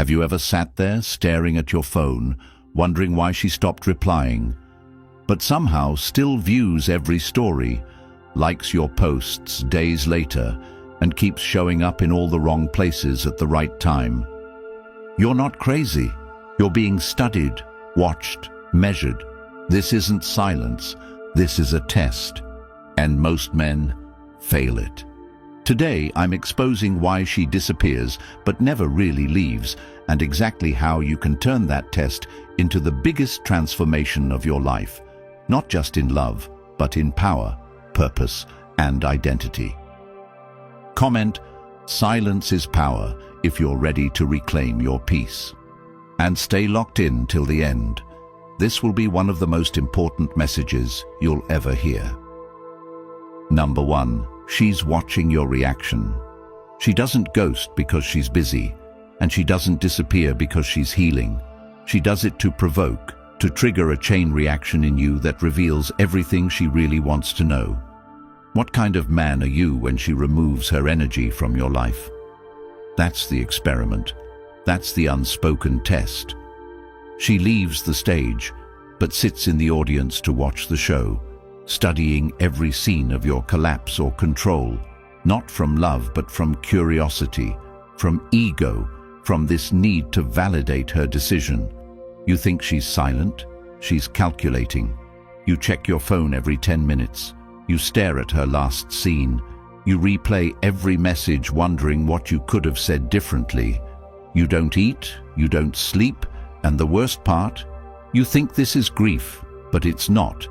Have you ever sat there staring at your phone, wondering why she stopped replying, but somehow still views every story, likes your posts days later, and keeps showing up in all the wrong places at the right time? You're not crazy. You're being studied, watched, measured. This isn't silence. This is a test. And most men fail it. Today, I'm exposing why she disappears but never really leaves, and exactly how you can turn that test into the biggest transformation of your life, not just in love, but in power, purpose, and identity. Comment, "Silence is power," if you're ready to reclaim your peace. And stay locked in till the end. This will be one of the most important messages you'll ever hear. Number 1. She's watching your reaction. She doesn't ghost because she's busy, and she doesn't disappear because she's healing. She does it to provoke, to trigger a chain reaction in you that reveals everything she really wants to know. What kind of man are you when she removes her energy from your life? That's the experiment. That's the unspoken test. She leaves the stage, but sits in the audience to watch the show, studying every scene of your collapse or control, not from love but from curiosity, from ego, from this need to validate her decision. You think she's silent? She's calculating. You check your phone every 10 minutes. You stare at her last scene. You replay every message wondering what you could have said differently. You don't eat, you don't sleep, and the worst part, you think this is grief, but it's not.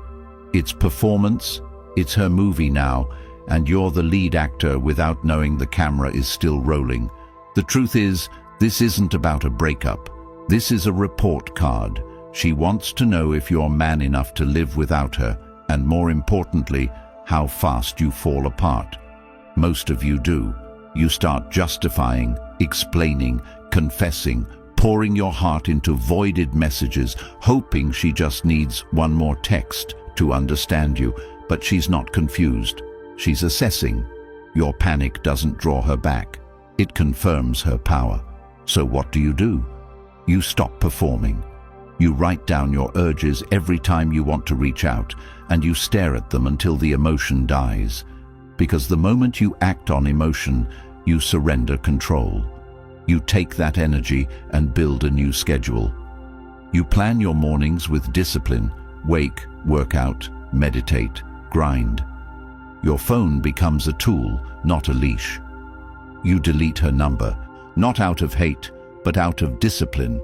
It's performance, it's her movie now, and you're the lead actor without knowing the camera is still rolling. The truth is, this isn't about a breakup. This is a report card. She wants to know if you're man enough to live without her, and more importantly, how fast you fall apart. Most of you do. You start justifying, explaining, confessing, pouring your heart into voided messages, hoping she just needs one more text to understand you, but she's not confused. She's assessing. Your panic doesn't draw her back. It confirms her power. So what do? You stop performing. You write down your urges every time you want to reach out, and you stare at them until the emotion dies. Because the moment you act on emotion, you surrender control. You take that energy and build a new schedule. You plan your mornings with discipline. Wake, work out, meditate, grind. Your phone becomes a tool, not a leash. You delete her number, not out of hate, but out of discipline.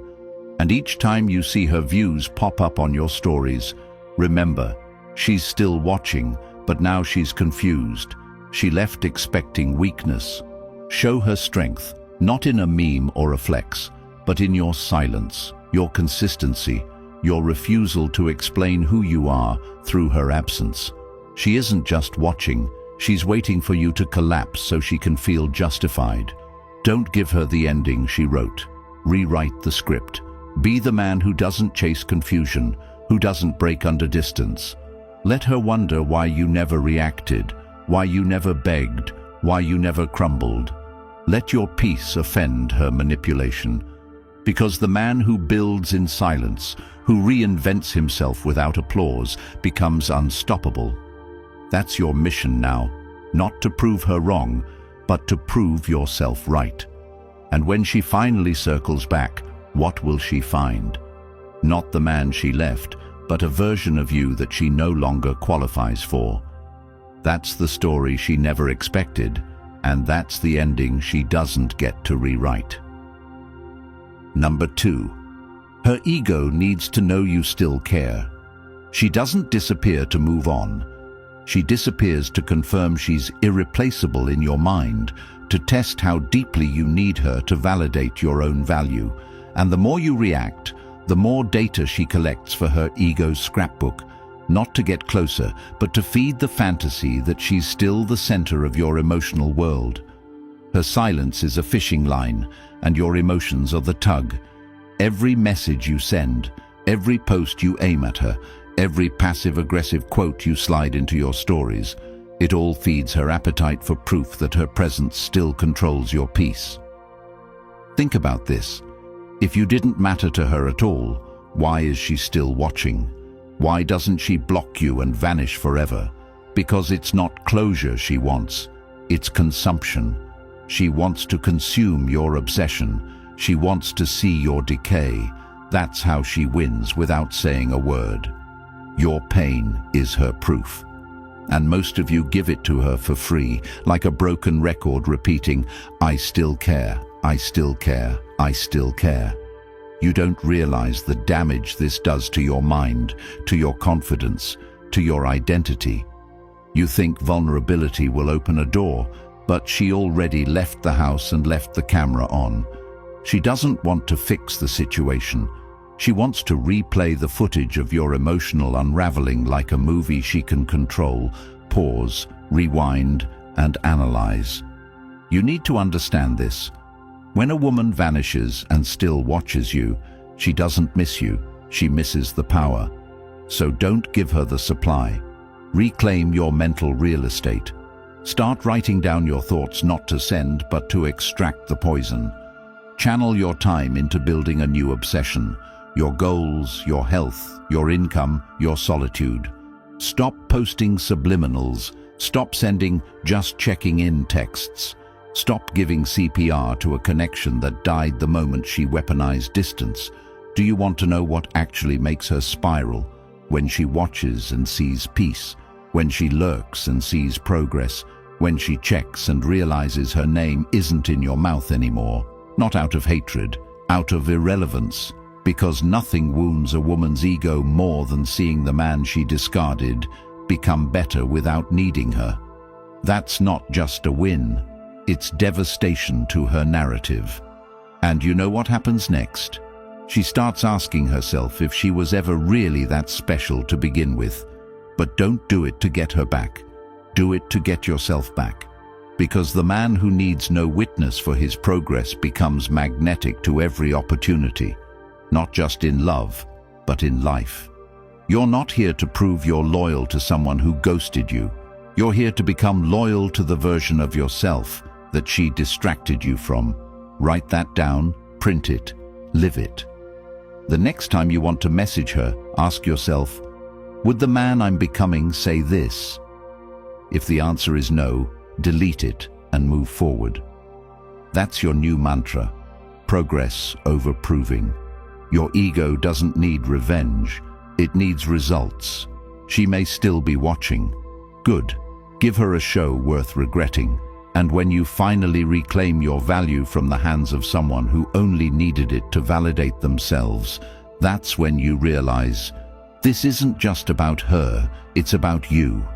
And each time you see her views pop up on your stories, remember, she's still watching, but now she's confused. She left expecting weakness. Show her strength, not in a meme or a flex, but in your silence, your consistency, your refusal to explain who you are through her absence. She isn't just watching, she's waiting for you to collapse so she can feel justified. Don't give her the ending she wrote. Rewrite the script. Be the man who doesn't chase confusion, who doesn't break under distance. Let her wonder why you never reacted, why you never begged, why you never crumbled. Let your peace offend her manipulation. Because the man who builds in silence, who reinvents himself without applause, becomes unstoppable. That's your mission now, not to prove her wrong, but to prove yourself right. And when she finally circles back, what will she find? Not the man she left, but a version of you that she no longer qualifies for. That's the story she never expected, and that's the ending she doesn't get to rewrite. Number 2. Her ego needs to know you still care. She doesn't disappear to move on. She disappears to confirm she's irreplaceable in your mind, to test how deeply you need her to validate your own value. And the more you react, the more data she collects for her ego's scrapbook, not to get closer, but to feed the fantasy that she's still the center of your emotional world. Her silence is a fishing line, and your emotions are the tug. Every message you send, every post you aim at her, every passive-aggressive quote you slide into your stories, it all feeds her appetite for proof that her presence still controls your peace. Think about this. If you didn't matter to her at all, why is she still watching? Why doesn't she block you and vanish forever? Because it's not closure she wants, it's consumption. She wants to consume your obsession. She wants to see your decay. That's how she wins without saying a word. Your pain is her proof. And most of you give it to her for free, like a broken record repeating, "I still care, I still care, I still care." You don't realize the damage this does to your mind, to your confidence, to your identity. You think vulnerability will open a door, but she already left the house and left the camera on. She doesn't want to fix the situation. She wants to replay the footage of your emotional unraveling like a movie she can control, pause, rewind, and analyze. You need to understand this. When a woman vanishes and still watches you, she doesn't miss you, she misses the power. So don't give her the supply. Reclaim your mental real estate. Start writing down your thoughts not to send but to extract the poison. Channel your time into building a new obsession. Your goals, your health, your income, your solitude. Stop posting subliminals. Stop sending just checking in texts. Stop giving CPR to a connection that died the moment she weaponized distance. Do you want to know what actually makes her spiral? When she watches and sees peace. When she lurks and sees progress. When she checks and realizes her name isn't in your mouth anymore. Not out of hatred, out of irrelevance. Because nothing wounds a woman's ego more than seeing the man she discarded become better without needing her. That's not just a win, it's devastation to her narrative. And you know what happens next? She starts asking herself if she was ever really that special to begin with. But don't do it to get her back. Do it to get yourself back. Because the man who needs no witness for his progress becomes magnetic to every opportunity. Not just in love, but in life. You're not here to prove you're loyal to someone who ghosted you. You're here to become loyal to the version of yourself that she distracted you from. Write that down, print it, live it. The next time you want to message her, ask yourself, would the man I'm becoming say this? If the answer is no, delete it and move forward. That's your new mantra. Progress over proving. Your ego doesn't need revenge, it needs results. She may still be watching. Good. Give her a show worth regretting. And when you finally reclaim your value from the hands of someone who only needed it to validate themselves, that's when you realize this isn't just about her, it's about you.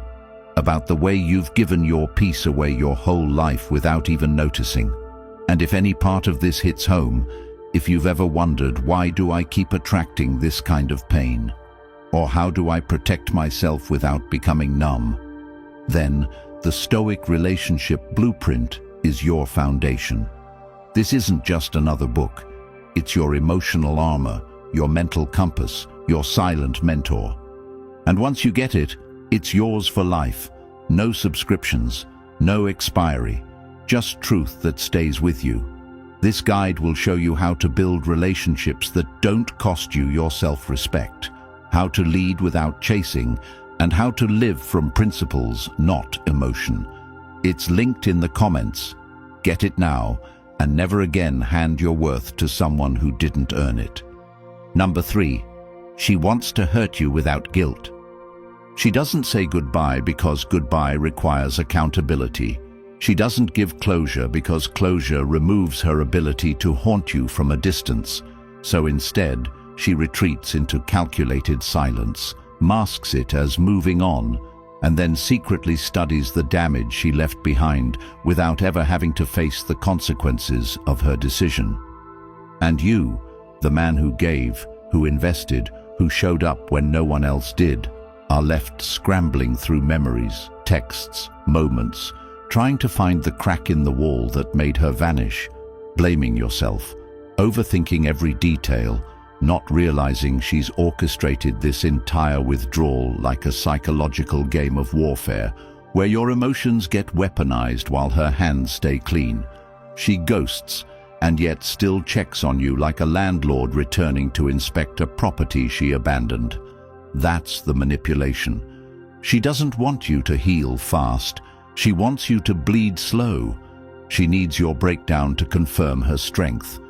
About the way you've given your peace away your whole life without even noticing. And if any part of this hits home, if you've ever wondered, why do I keep attracting this kind of pain? Or how do I protect myself without becoming numb? Then, the Stoic relationship blueprint is your foundation. This isn't just another book. It's your emotional armor, your mental compass, your silent mentor. And once you get it, it's yours for life. No subscriptions, no expiry, just truth that stays with you. This guide will show you how to build relationships that don't cost you your self-respect, how to lead without chasing, and how to live from principles, not emotion. It's linked in the comments. Get it now, and never again hand your worth to someone who didn't earn it. Number 3, she wants to hurt you without guilt. She doesn't say goodbye because goodbye requires accountability. She doesn't give closure because closure removes her ability to haunt you from a distance. So instead, she retreats into calculated silence, masks it as moving on, and then secretly studies the damage she left behind without ever having to face the consequences of her decision. And you, the man who gave, who invested, who showed up when no one else did, are left scrambling through memories, texts, moments, trying to find the crack in the wall that made her vanish, blaming yourself, overthinking every detail, not realizing she's orchestrated this entire withdrawal like a psychological game of warfare, where your emotions get weaponized while her hands stay clean. She ghosts, and yet still checks on you like a landlord returning to inspect a property she abandoned. That's the manipulation. She doesn't want you to heal fast. She wants you to bleed slow. She needs your breakdown to confirm her strength.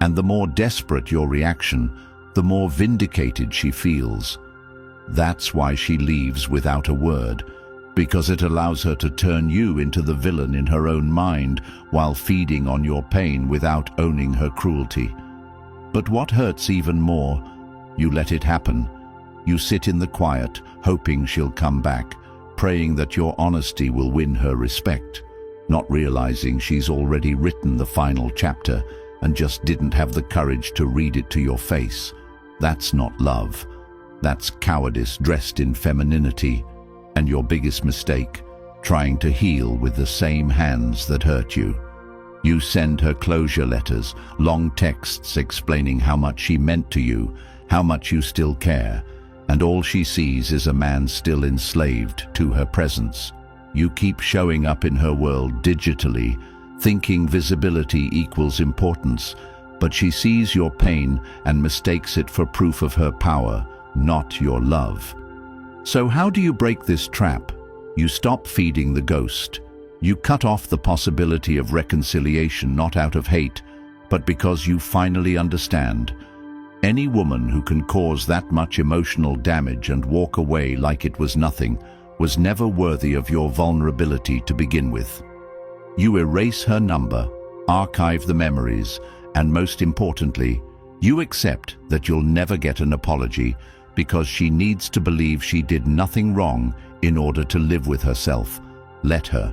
And the more desperate your reaction, the more vindicated she feels. That's why she leaves without a word, because it allows her to turn you into the villain in her own mind while feeding on your pain without owning her cruelty. But what hurts even more, you let it happen. You sit in the quiet, hoping she'll come back, praying that your honesty will win her respect, not realizing she's already written the final chapter and just didn't have the courage to read it to your face. That's not love. That's cowardice dressed in femininity. And your biggest mistake, trying to heal with the same hands that hurt you. You send her closure letters, long texts explaining how much she meant to you, how much you still care, and all she sees is a man still enslaved to her presence. You keep showing up in her world digitally, thinking visibility equals importance, but she sees your pain and mistakes it for proof of her power, not your love. So how do you break this trap? You stop feeding the ghost. You cut off the possibility of reconciliation, not out of hate, but because you finally understand. Any woman who can cause that much emotional damage and walk away like it was nothing was never worthy of your vulnerability to begin with. You erase her number, archive the memories, and most importantly, you accept that you'll never get an apology because she needs to believe she did nothing wrong in order to live with herself. Let her.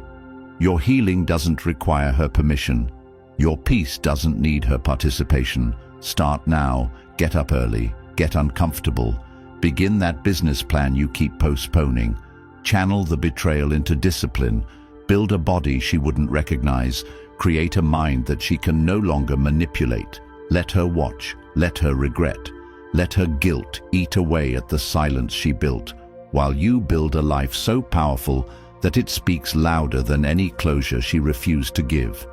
Your healing doesn't require her permission. Your peace doesn't need her participation. Start now. Get up early. Get uncomfortable. Begin that business plan you keep postponing. Channel the betrayal into discipline. Build a body she wouldn't recognize. Create a mind that she can no longer manipulate. Let her watch. Let her regret. Let her guilt eat away at the silence she built, while you build a life so powerful that it speaks louder than any closure she refused to give.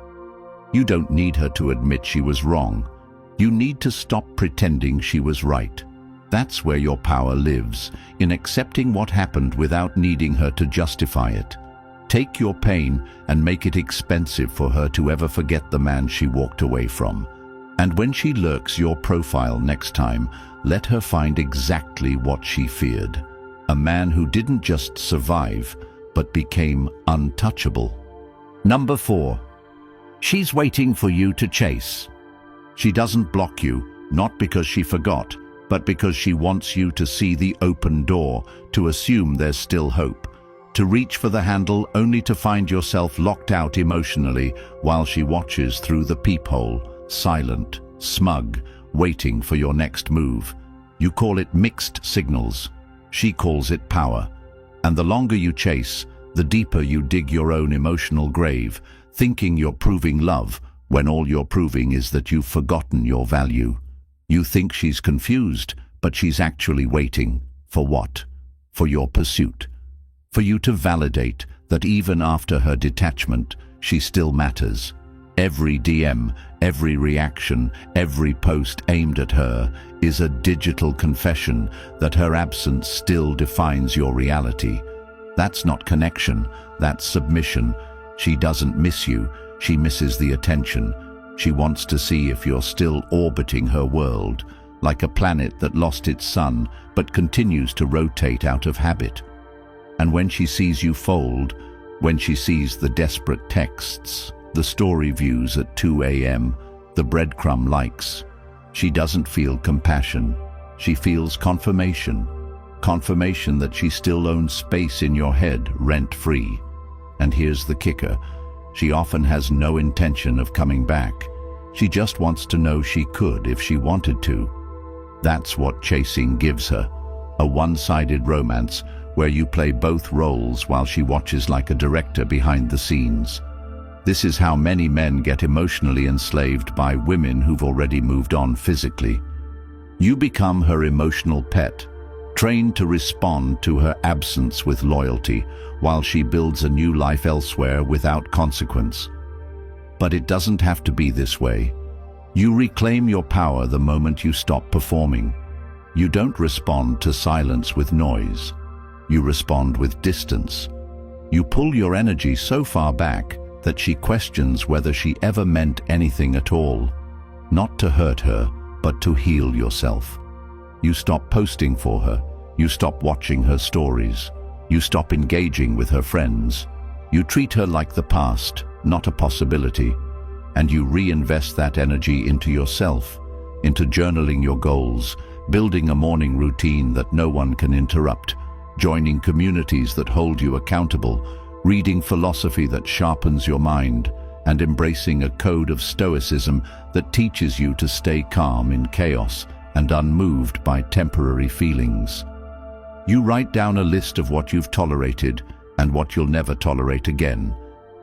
You don't need her to admit she was wrong. You need to stop pretending she was right. That's where your power lives, in accepting what happened without needing her to justify it. Take your pain and make it expensive for her to ever forget the man she walked away from. And when she lurks your profile next time, let her find exactly what she feared. A man who didn't just survive, but became untouchable. Number 4. She's waiting for you to chase. She doesn't block you, not because she forgot, but because she wants you to see the open door, to assume there's still hope, to reach for the handle only to find yourself locked out emotionally while she watches through the peephole. Silent, smug, waiting for your next move. You call it mixed signals. She calls it power. And the longer you chase, the deeper you dig your own emotional grave, thinking you're proving love, when all you're proving is that you've forgotten your value. You think she's confused, but she's actually waiting. For what? For your pursuit. For you to validate that even after her detachment, she still matters. Every DM, every reaction, every post aimed at her is a digital confession that her absence still defines your reality. That's not connection, that's submission. She doesn't miss you, she misses the attention. She wants to see if you're still orbiting her world, like a planet that lost its sun but continues to rotate out of habit. And when she sees you fold, when she sees the desperate texts, the story views at 2 a.m., the breadcrumb likes, she doesn't feel compassion. She feels confirmation. Confirmation that she still owns space in your head, rent-free. And here's the kicker. She often has no intention of coming back. She just wants to know she could if she wanted to. That's what chasing gives her. A one-sided romance where you play both roles while she watches like a director behind the scenes. This is how many men get emotionally enslaved by women who've already moved on physically. You become her emotional pet, trained to respond to her absence with loyalty, while she builds a new life elsewhere without consequence. But it doesn't have to be this way. You reclaim your power the moment you stop performing. You don't respond to silence with noise. You respond with distance. You pull your energy so far back that she questions whether she ever meant anything at all. Not to hurt her, but to heal yourself. You stop posting for her. You stop watching her stories. You stop engaging with her friends. You treat her like the past, not a possibility. And you reinvest that energy into yourself, into journaling your goals, building a morning routine that no one can interrupt, joining communities that hold you accountable, reading philosophy that sharpens your mind, and embracing a code of stoicism that teaches you to stay calm in chaos and unmoved by temporary feelings. You write down a list of what you've tolerated and what you'll never tolerate again,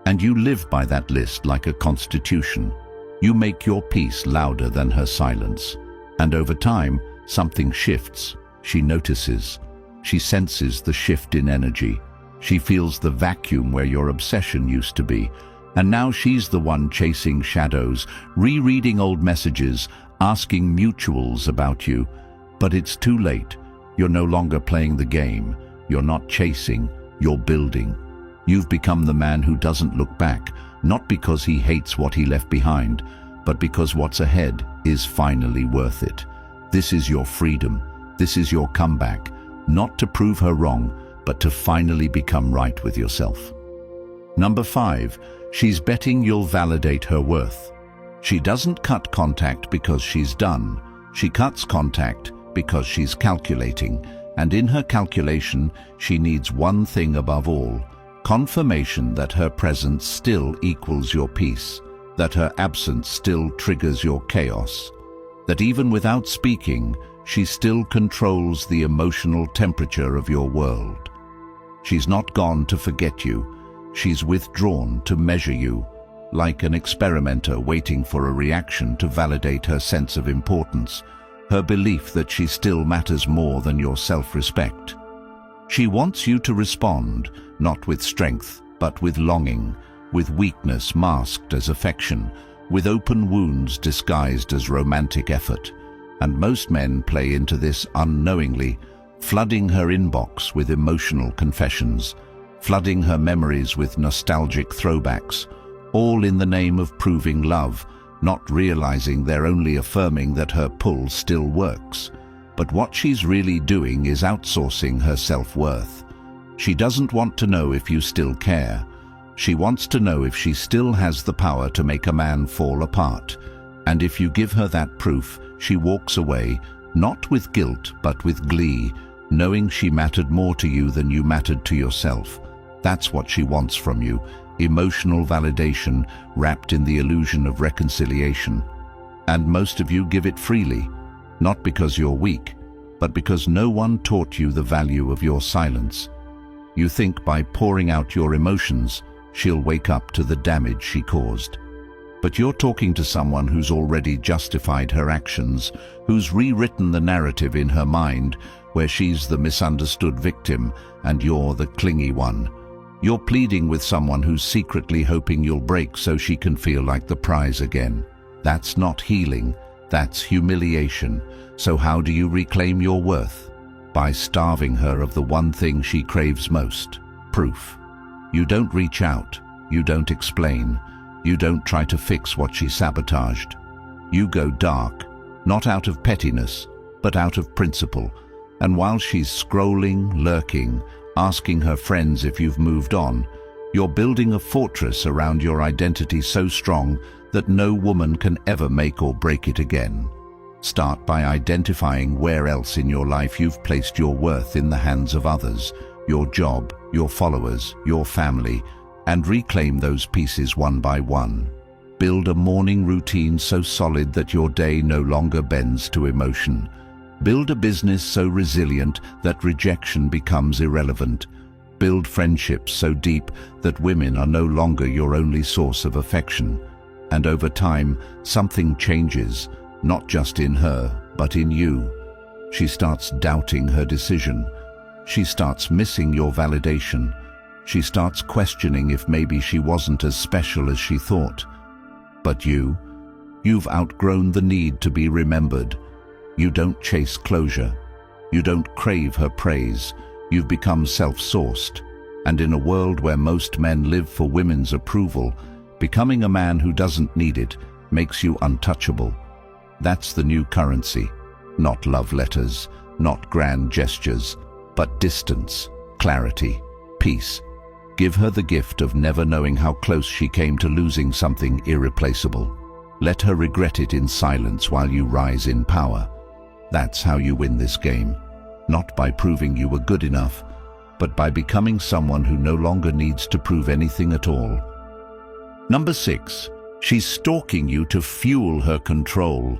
and you live by that list like a constitution. You make your peace louder than her silence, and over time, something shifts. She notices. She senses the shift in energy. She feels the vacuum where your obsession used to be, and now she's the one chasing shadows, rereading old messages, asking mutuals about you. But it's too late. You're no longer playing the game. You're not chasing, you're building. You've become the man who doesn't look back, not because he hates what he left behind, but because what's ahead is finally worth it. This is your freedom. This is your comeback, not to prove her wrong, but to finally become right with yourself. Number 5, she's betting you'll validate her worth. She doesn't cut contact because she's done. She cuts contact because she's calculating, and in her calculation, she needs one thing above all: confirmation that her presence still equals your peace, that her absence still triggers your chaos, that even without speaking, she still controls the emotional temperature of your world. She's not gone to forget you. She's withdrawn to measure you, like an experimenter waiting for a reaction to validate her sense of importance, her belief that she still matters more than your self-respect. She wants you to respond, not with strength, but with longing, with weakness masked as affection, with open wounds disguised as romantic effort. And most men play into this unknowingly, flooding her inbox with emotional confessions, flooding her memories with nostalgic throwbacks, all in the name of proving love, not realizing they're only affirming that her pull still works. But what she's really doing is outsourcing her self-worth. She doesn't want to know if you still care. She wants to know if she still has the power to make a man fall apart. And if you give her that proof, she walks away, not with guilt, but with glee, knowing she mattered more to you than you mattered to yourself. That's what she wants from you, emotional validation wrapped in the illusion of reconciliation. And most of you give it freely, not because you're weak, but because no one taught you the value of your silence. You think by pouring out your emotions, she'll wake up to the damage she caused. But you're talking to someone who's already justified her actions, who's rewritten the narrative in her mind, where she's the misunderstood victim and you're the clingy one. You're pleading with someone who's secretly hoping you'll break so she can feel like the prize again. That's not healing, that's humiliation. So how do you reclaim your worth? By starving her of the one thing she craves most: proof. You don't reach out, you don't explain, you don't try to fix what she sabotaged. You go dark, not out of pettiness, but out of principle. And while she's scrolling, lurking, asking her friends if you've moved on, you're building a fortress around your identity so strong that no woman can ever make or break it again. Start by identifying where else in your life you've placed your worth in the hands of others, your job, your followers, your family, and reclaim those pieces one by one. Build a morning routine so solid that your day no longer bends to emotion. Build a business so resilient that rejection becomes irrelevant. Build friendships so deep that women are no longer your only source of affection. And over time, something changes, not just in her, but in you. She starts doubting her decision. She starts missing your validation. She starts questioning if maybe she wasn't as special as she thought. But you You've outgrown the need to be remembered. You don't chase closure. You don't crave her praise. You've become self-sourced. And in a world where most men live for women's approval, becoming a man who doesn't need it makes you untouchable. That's the new currency. Not love letters, not grand gestures, but distance, clarity, peace. Give her the gift of never knowing how close she came to losing something irreplaceable. Let her regret it in silence while you rise in power. That's how you win this game. Not by proving you were good enough, but by becoming someone who no longer needs to prove anything at all. Number 6. She's stalking you to fuel her control.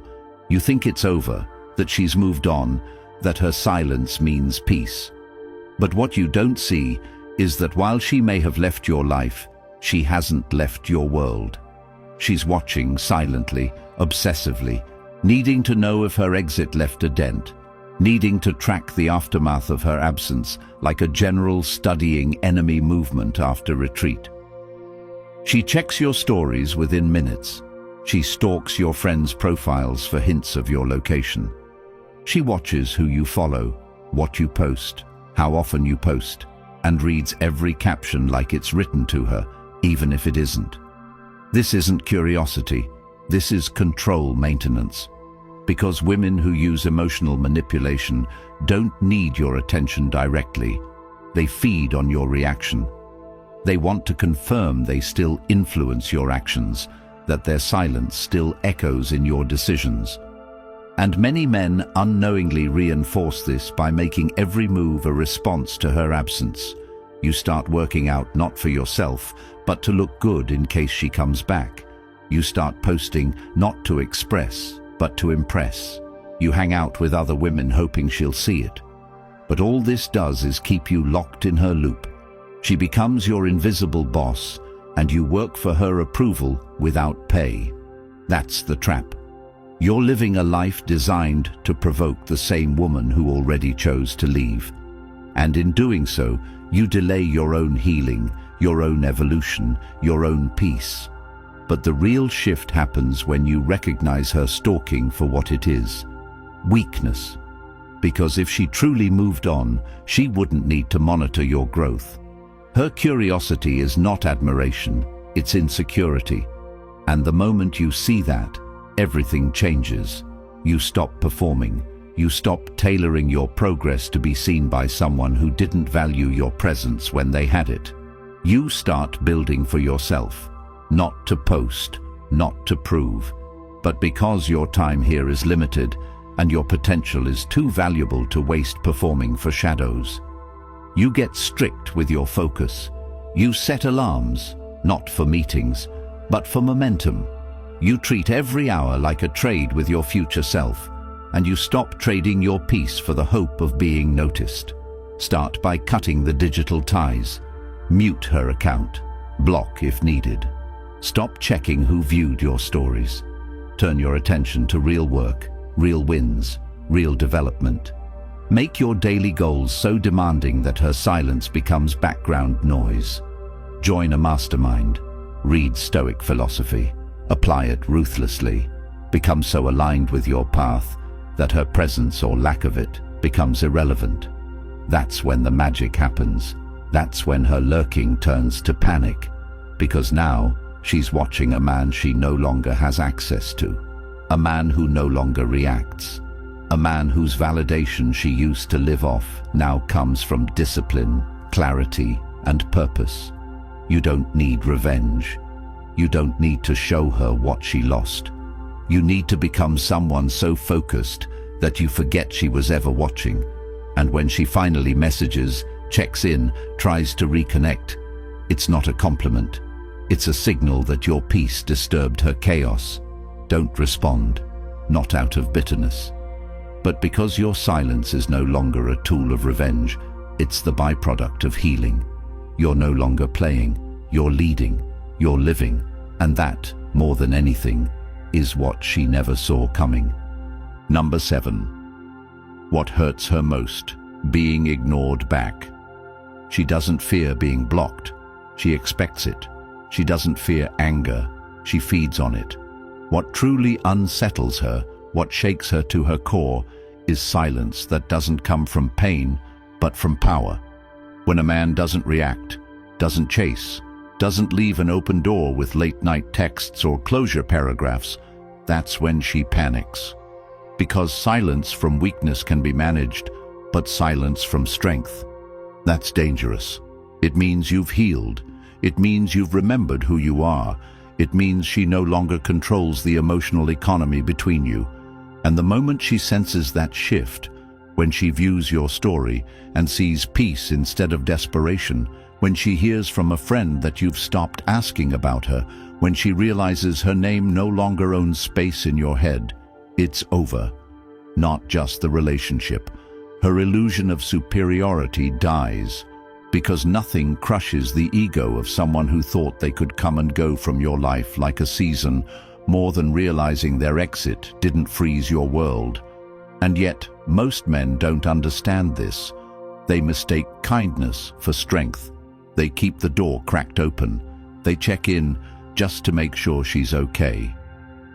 You think it's over, that she's moved on, that her silence means peace. But what you don't see is that while she may have left your life, she hasn't left your world. She's watching silently, obsessively, needing to know if her exit left a dent, needing to track the aftermath of her absence like a general studying enemy movement after retreat. She checks your stories within minutes. She stalks your friends' profiles for hints of your location. She watches who you follow, what you post, how often you post, and reads every caption like it's written to her, even if it isn't. This isn't curiosity, this is control maintenance. Because women who use emotional manipulation don't need your attention directly. They feed on your reaction. They want to confirm they still influence your actions, that their silence still echoes in your decisions. And many men unknowingly reinforce this by making every move a response to her absence. You start working out not for yourself, but to look good in case she comes back. You start posting not to express, but to impress. You hang out with other women hoping she'll see it. But all this does is keep you locked in her loop. She becomes your invisible boss, and you work for her approval without pay. That's the trap. You're living a life designed to provoke the same woman who already chose to leave. And in doing so, you delay your own healing, your own evolution, your own peace. But the real shift happens when you recognize her stalking for what it is: weakness. Because if she truly moved on, she wouldn't need to monitor your growth. Her curiosity is not admiration, it's insecurity. And the moment you see that, everything changes. You stop performing. You stop tailoring your progress to be seen by someone who didn't value your presence when they had it. You start building for yourself, not to post, not to prove, but because your time here is limited and your potential is too valuable to waste performing for shadows. You get strict with your focus. You set alarms, not for meetings, but for momentum. You treat every hour like a trade with your future self, and you stop trading your peace for the hope of being noticed. Start by cutting the digital ties. Mute her account. Block if needed. Stop checking who viewed your stories. Turn your attention to real work, real wins, real development. Make your daily goals so demanding that her silence becomes background noise. Join a mastermind. Read Stoic philosophy. Apply it ruthlessly. Become so aligned with your path that her presence or lack of it becomes irrelevant. That's when the magic happens. That's when her lurking turns to panic, because now she's watching a man she no longer has access to, a man who no longer reacts, a man whose validation she used to live off now comes from discipline, clarity, and purpose. You don't need revenge. You don't need to show her what she lost. You need to become someone so focused that you forget she was ever watching. And when she finally messages, checks in, tries to reconnect, it's not a compliment. It's a signal that your peace disturbed her chaos. Don't respond, not out of bitterness, but because your silence is no longer a tool of revenge. It's the byproduct of healing. You're no longer playing, you're leading, you're living, and that, more than anything, is what she never saw coming. Number 7. What hurts her most? Being ignored back. She doesn't fear being blocked. She expects it. She doesn't fear anger. She feeds on it. What truly unsettles her, what shakes her to her core, is silence that doesn't come from pain, but from power. When a man doesn't react, doesn't chase, doesn't leave an open door with late-night texts or closure paragraphs, that's when she panics. Because silence from weakness can be managed, but silence from strength, that's dangerous. It means you've healed. It means you've remembered who you are. It means she no longer controls the emotional economy between you. And the moment she senses that shift, when she views your story and sees peace instead of desperation, when she hears from a friend that you've stopped asking about her, when she realizes her name no longer owns space in your head, it's over. Not just the relationship. Her illusion of superiority dies, because nothing crushes the ego of someone who thought they could come and go from your life like a season, more than realizing their exit didn't freeze your world. And yet, most men don't understand this. They mistake kindness for strength. They keep the door cracked open. They check in just to make sure she's okay.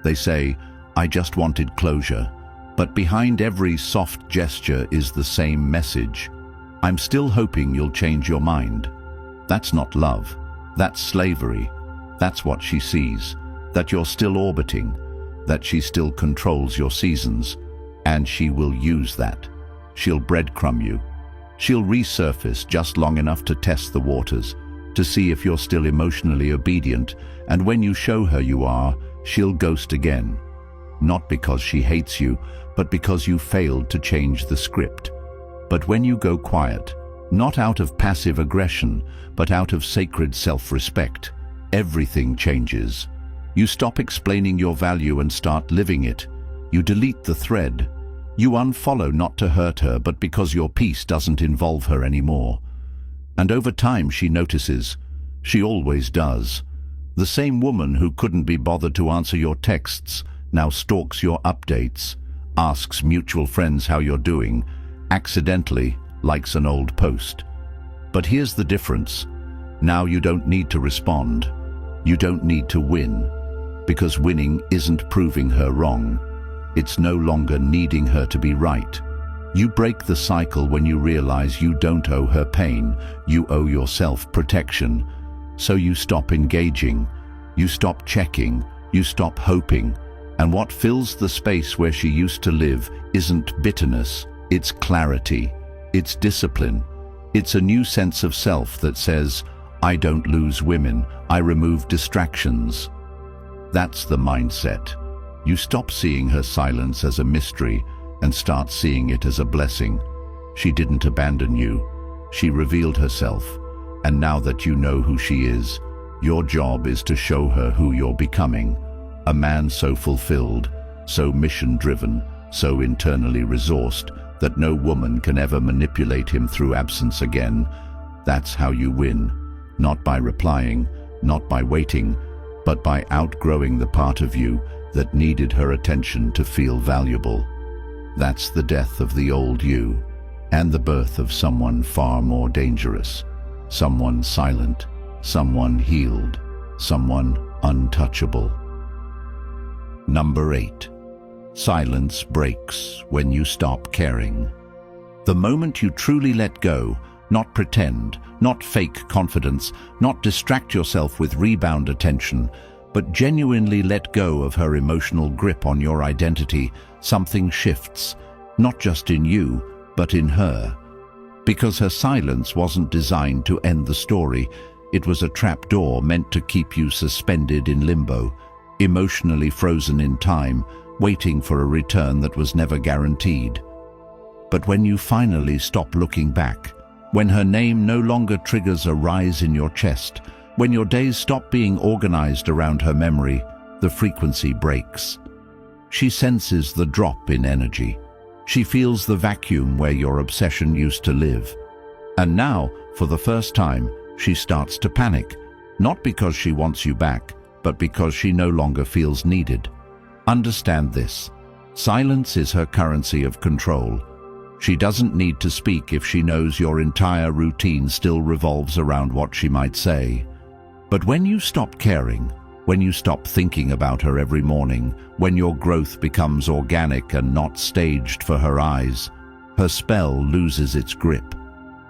They say, "I just wanted closure." But behind every soft gesture is the same message. "I'm still hoping you'll change your mind." That's not love. That's slavery. That's what she sees. That you're still orbiting. That she still controls your seasons. And she will use that. She'll breadcrumb you. She'll resurface just long enough to test the waters, to see if you're still emotionally obedient, and when you show her you are, she'll ghost again. Not because she hates you, but because you failed to change the script. But when you go quiet, not out of passive aggression, but out of sacred self-respect, everything changes. You stop explaining your value and start living it. You delete the thread. You unfollow not to hurt her, but because your peace doesn't involve her anymore. And over time she notices. She always does. The same woman who couldn't be bothered to answer your texts now stalks your updates, asks mutual friends how you're doing, accidentally likes an old post. But here's the difference. Now you don't need to respond. You don't need to win. Because winning isn't proving her wrong. It's no longer needing her to be right. You break the cycle when you realize you don't owe her pain, you owe yourself protection. So you stop engaging, you stop checking, you stop hoping. And what fills the space where she used to live isn't bitterness, it's clarity, it's discipline. It's a new sense of self that says, "I don't lose women, I remove distractions." That's the mindset. You stop seeing her silence as a mystery and start seeing it as a blessing. She didn't abandon you. She revealed herself. And now that you know who she is, your job is to show her who you're becoming. A man so fulfilled, so mission-driven, so internally resourced that no woman can ever manipulate him through absence again. That's how you win. Not by replying, not by waiting, but by outgrowing the part of you that needed her attention to feel valuable. That's the death of the old you, and the birth of someone far more dangerous. Someone silent, someone healed, someone untouchable. Number 8. Silence breaks when you stop caring. The moment you truly let go, not pretend, not fake confidence, not distract yourself with rebound attention, but genuinely let go of her emotional grip on your identity, something shifts, not just in you, but in her. Because her silence wasn't designed to end the story, it was a trapdoor meant to keep you suspended in limbo, emotionally frozen in time, waiting for a return that was never guaranteed. But when you finally stop looking back, when her name no longer triggers a rise in your chest, when your days stop being organized around her memory, the frequency breaks. She senses the drop in energy. She feels the vacuum where your obsession used to live. And now, for the first time, she starts to panic, not because she wants you back, but because she no longer feels needed. Understand this. Silence is her currency of control. She doesn't need to speak if she knows your entire routine still revolves around what she might say. But when you stop caring, when you stop thinking about her every morning, when your growth becomes organic and not staged for her eyes, her spell loses its grip.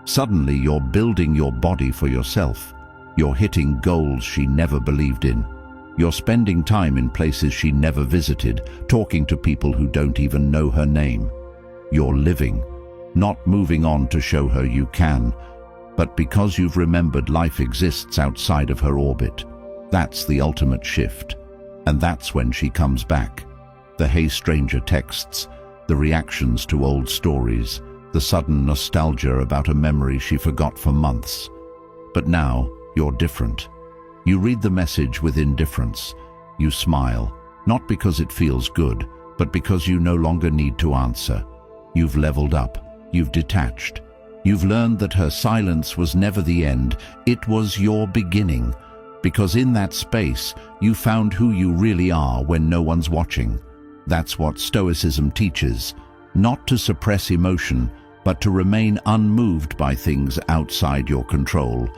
Suddenly you're building your body for yourself. You're hitting goals she never believed in. You're spending time in places she never visited, talking to people who don't even know her name. You're living, not moving on to show her you can, but because you've remembered life exists outside of her orbit. That's the ultimate shift. And that's when she comes back. The "Hey Stranger" texts, the reactions to old stories, the sudden nostalgia about a memory she forgot for months. But now, you're different. You read the message with indifference. You smile, not because it feels good, but because you no longer need to answer. You've leveled up. You've detached. You've learned that her silence was never the end. It was your beginning. Because in that space, you found who you really are when no one's watching. That's what Stoicism teaches. Not to suppress emotion, but to remain unmoved by things outside your control.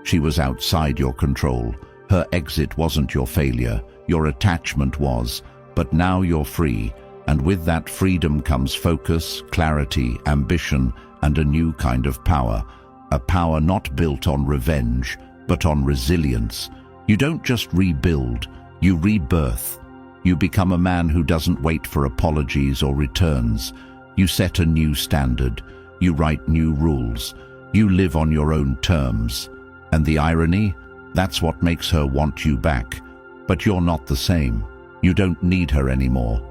She was outside your control. Her exit wasn't your failure. Your attachment was. But now you're free. And with that freedom comes focus, clarity, ambition, and a new kind of power. A power not built on revenge, but on resilience. You don't just rebuild, you rebirth. You become a man who doesn't wait for apologies or returns. You set a new standard. You write new rules. You live on your own terms. And the irony? That's what makes her want you back. But you're not the same. You don't need her anymore.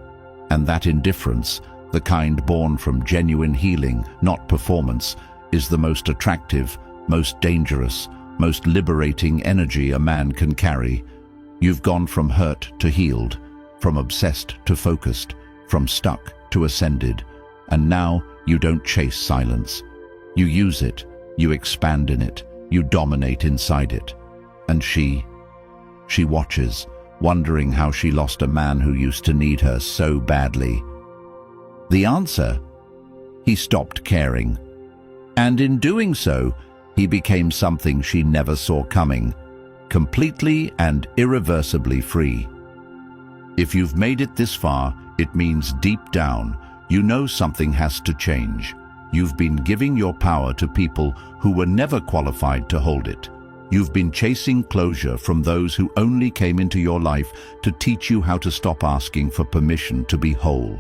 And that indifference, the kind born from genuine healing, not performance, is the most attractive, most dangerous, most liberating energy a man can carry. You've gone from hurt to healed, from obsessed to focused, from stuck to ascended. And now you don't chase silence. You use it, you expand in it, you dominate inside it. And she watches, wondering how she lost a man who used to need her so badly. The answer? He stopped caring. And in doing so, he became something she never saw coming, completely and irreversibly free. If you've made it this far, it means deep down, you know something has to change. You've been giving your power to people who were never qualified to hold it. You've been chasing closure from those who only came into your life to teach you how to stop asking for permission to be whole.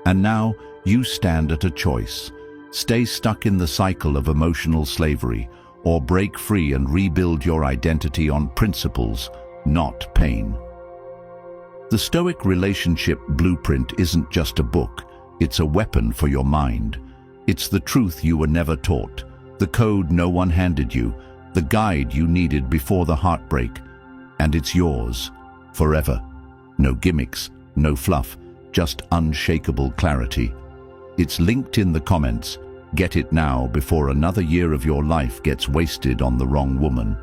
And now you stand at a choice. Stay stuck in the cycle of emotional slavery, or break free and rebuild your identity on principles, not pain. The Stoic relationship blueprint isn't just a book, it's a weapon for your mind. It's the truth you were never taught, the code no one handed you, the guide you needed before the heartbreak, and it's yours, forever. No gimmicks, no fluff, just unshakable clarity. It's linked in the comments. Get it now before another year of your life gets wasted on the wrong woman.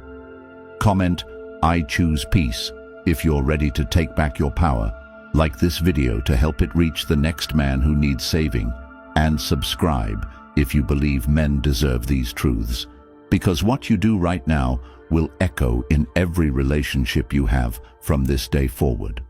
Comment, "I choose peace," if you're ready to take back your power. Like this video to help it reach the next man who needs saving. And subscribe if you believe men deserve these truths. Because what you do right now will echo in every relationship you have from this day forward.